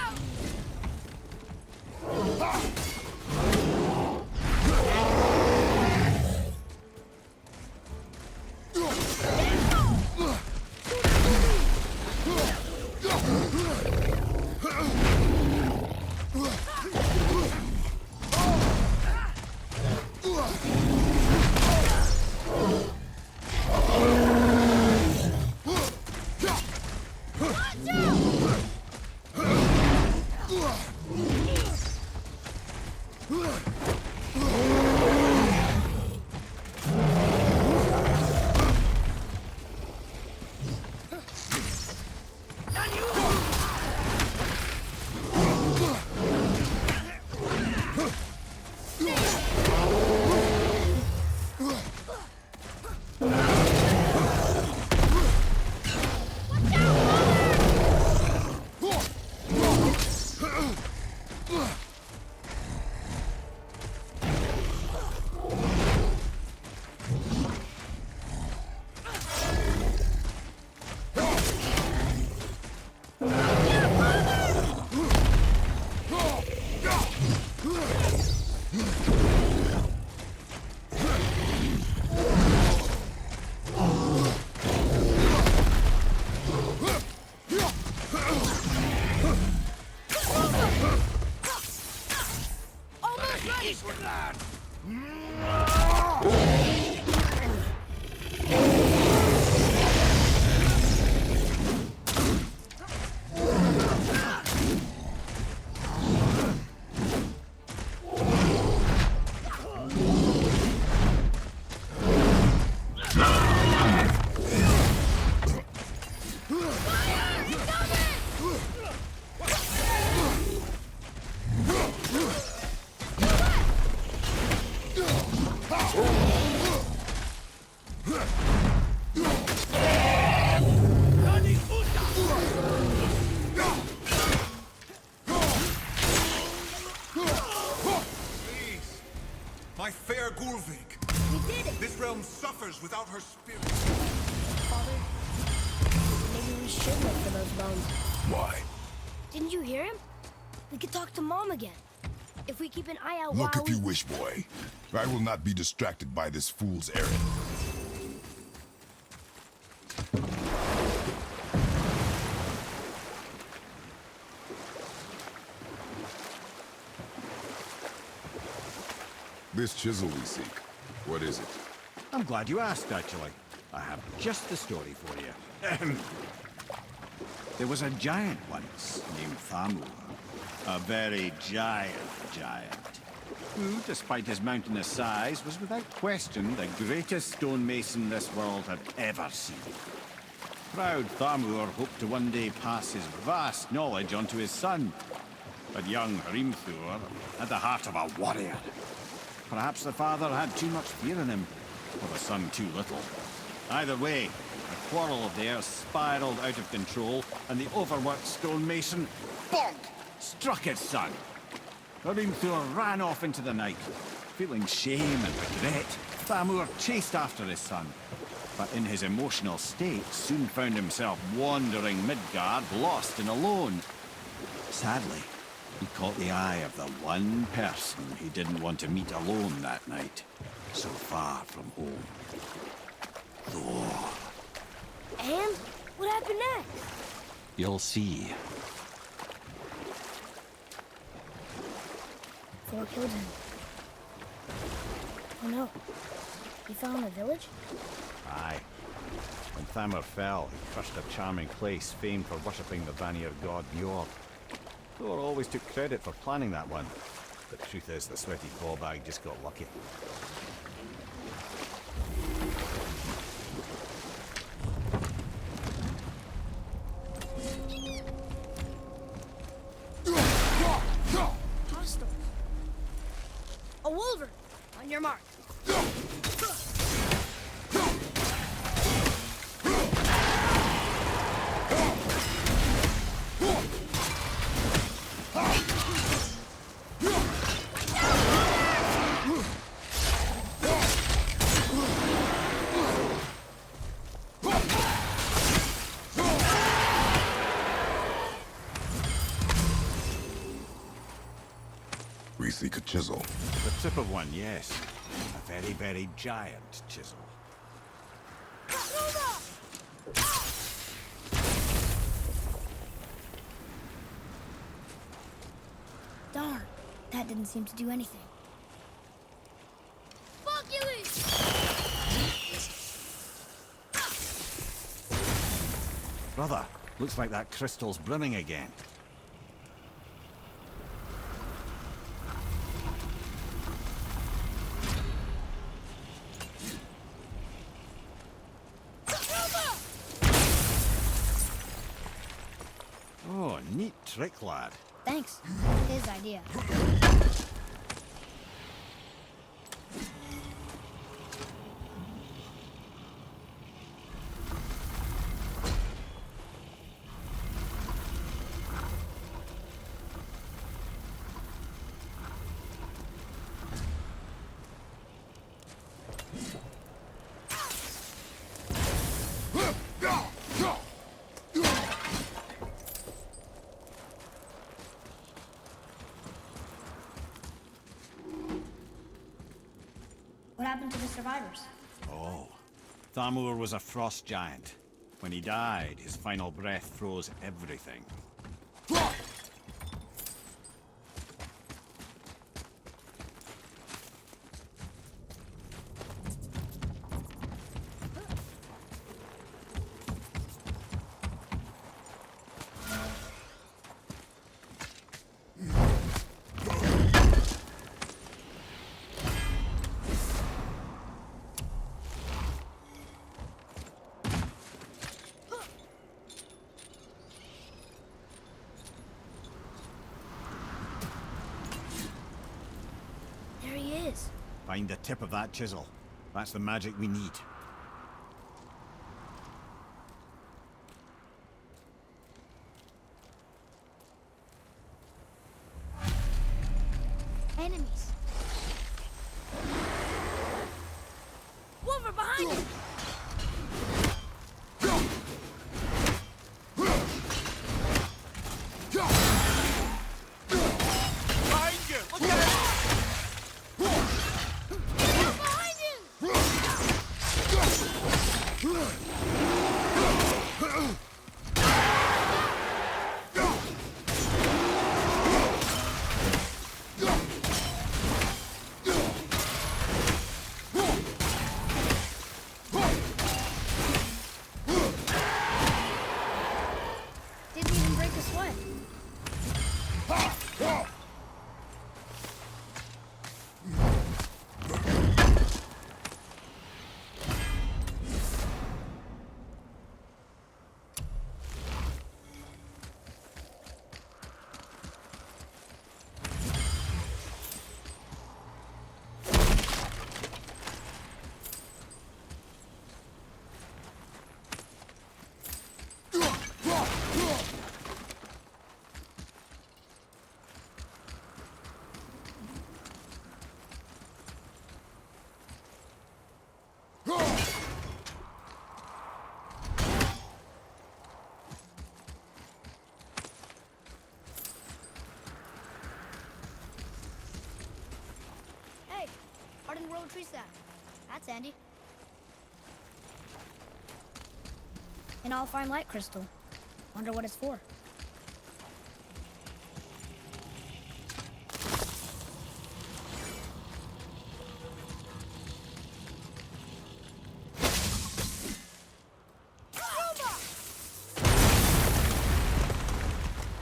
My fair Gulvik. We did it! This realm suffers without her spirit. Father, maybe we should look for those bones. Why? Didn't you hear him? We could talk to Mom again. If we keep an eye out Look while if you wish, boy. I will not be distracted by this fool's errand. This chisel we seek, what is it? I'm glad you asked, actually. I have just the story for you. There was a giant once, named Thamur. A very giant, who, despite his mountainous size, was without question the greatest stonemason this world had ever seen. Proud Thamur hoped to one day pass his vast knowledge on to his son. But young Hrimthur had the heart of a warrior. Perhaps the father had too much fear in him, or the son too little. Either way, a quarrel of theirs spiraled out of control, and the overworked stonemason, bonk, struck his son. Hrimthur ran off into the night. Feeling shame and regret, Thamur chased after his son, but in his emotional state soon found himself wandering Midgard, lost and alone. Sadly, he caught the eye of the one person he didn't want to meet alone that night, so far from home. Thor. And? What happened next? You'll see. Thor killed him. Oh no. He fell in the village? Aye. When Thamur fell, he crushed a charming place famed for worshipping the Vanir god Bjorn. Thor always took credit for planning that one. The truth is, the sweaty ballbag just got lucky. Hostile. A wolver! On your mark. We seek a chisel. The tip of one, yes. A very, very giant chisel. Darn. That didn't seem to do anything. Fuck you! Brother, looks like that crystal's brimming again. Oh, neat trick, lad. Thanks. His idea. What happened to the survivors? Oh, Thamur was a frost giant. When he died, his final breath froze everything. There he is. Find the tip of that chisel. That's the magic we need. Enemies. world tree sap. That's handy. An all-fine light crystal. Wonder what it's for.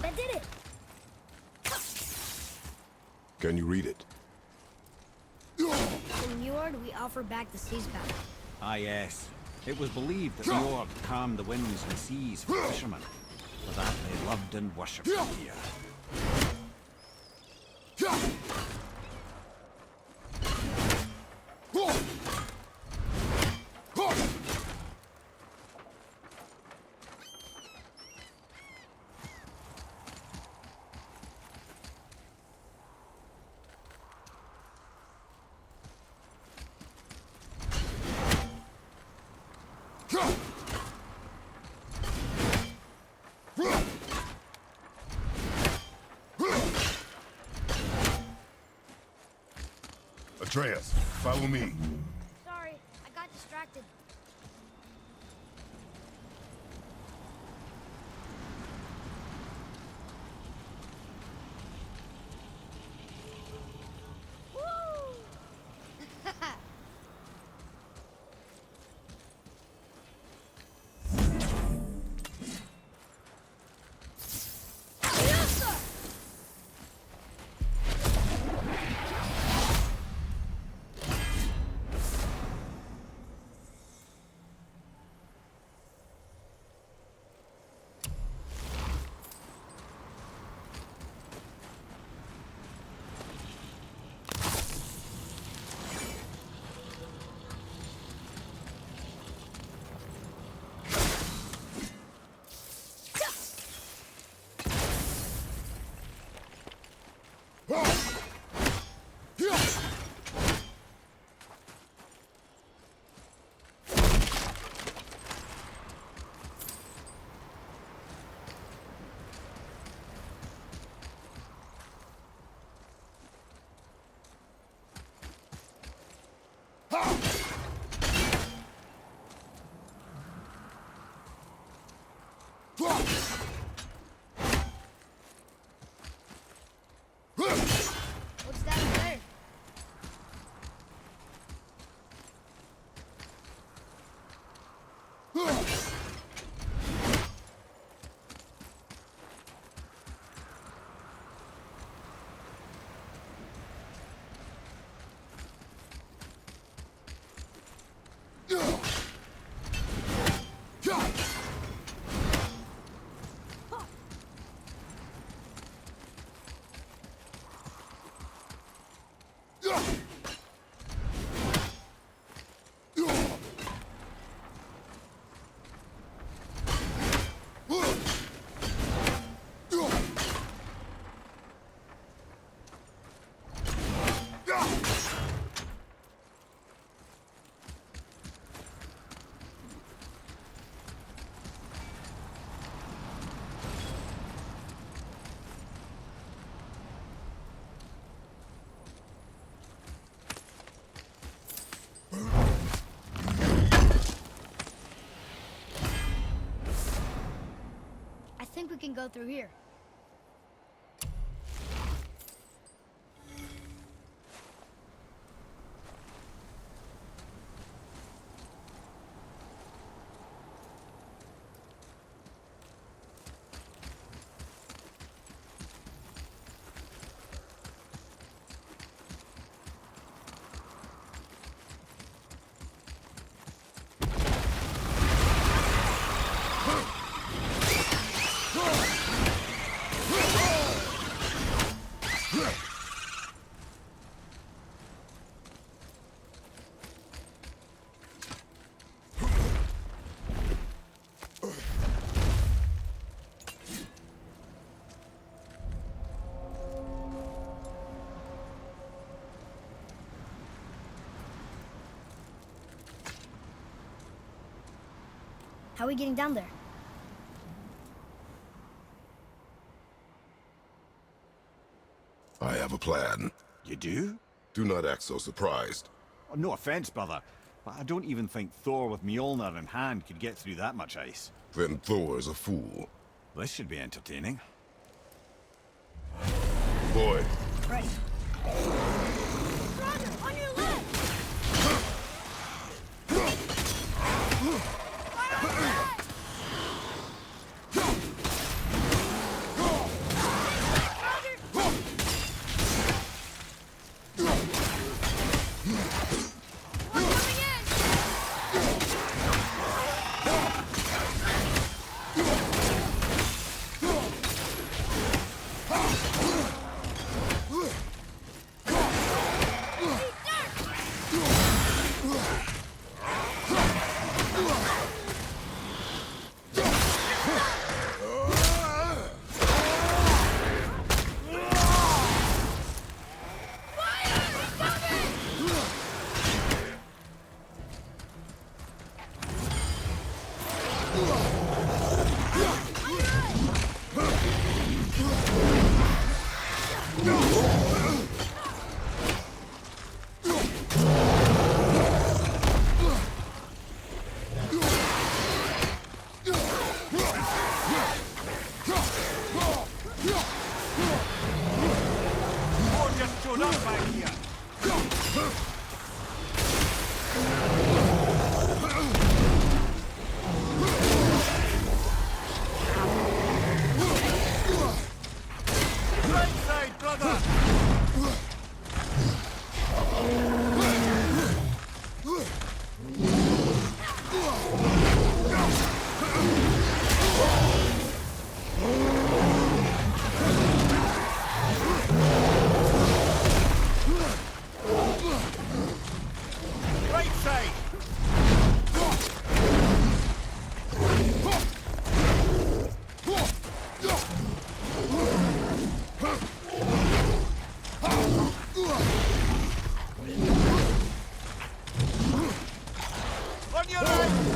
That did it! Can you read it? In Njord, we offer back the sea's power. Ah, yes. It was believed that Njord calmed the winds and seas for fishermen. For that they loved and worshipped him here. Atreus, follow me. Sorry, I got distracted. Woo! Yes, sir! What's that up there? I think we can go through here. How are we getting down there? I have a plan. You do? Do not act so surprised. No offense, brother, but I don't even think Thor with Mjolnir in hand could get through that much ice. Then Thor is a fool. This should be entertaining. Boy, Right. Roger, on your left! Right on your left!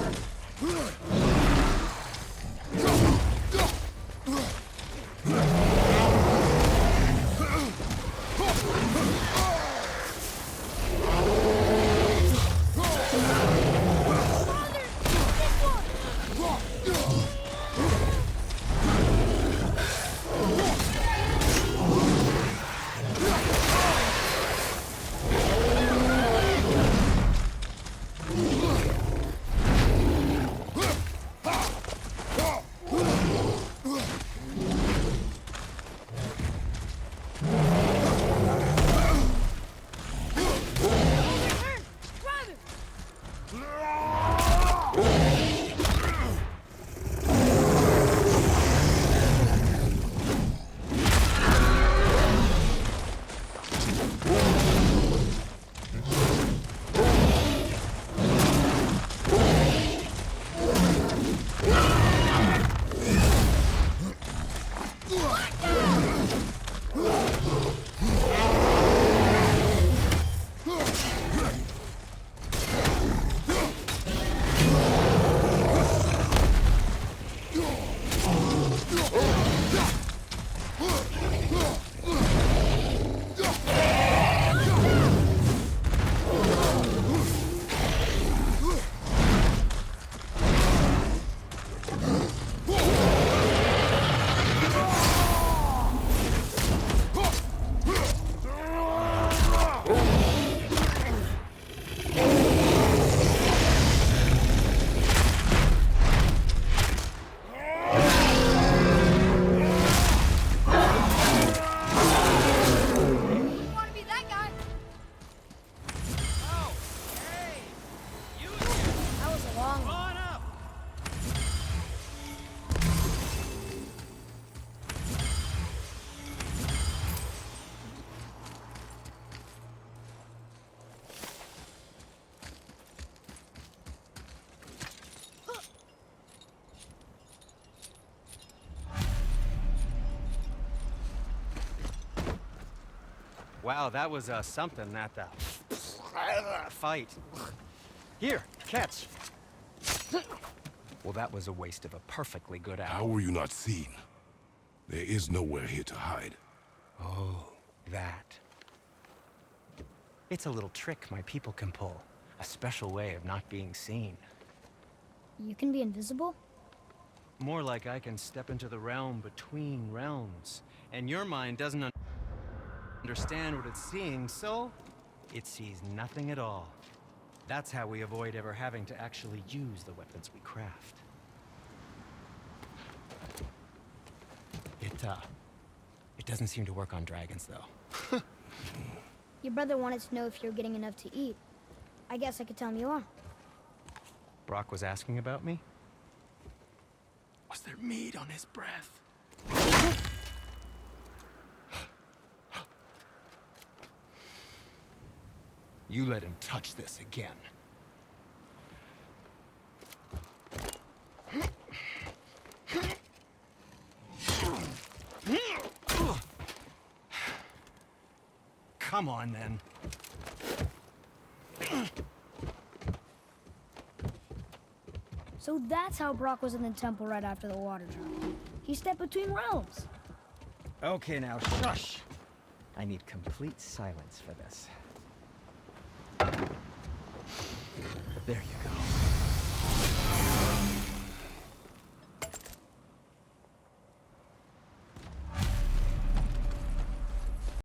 Wow, that was something at the fight. Here, catch. Well, that was a waste of a perfectly good hour. how were you not seen? There is nowhere here to hide. Oh, that. It's a little trick my people can pull. A special way of not being seen. You can be invisible? More like I can step into the realm between realms. And your mind doesn't understand what it's seeing, so it sees nothing at all. That's how we avoid ever having to actually use the weapons we craft. It doesn't seem to work on dragons, though. Your brother wanted to know if you're getting enough to eat. I guess I could tell him you are. Brock was asking about me? Was there meat on his breath? You let him touch this again. Come on, then. So that's how Brock was in the temple right after the water drop. He stepped between realms. Okay, now shush. I need complete silence for this. There you go.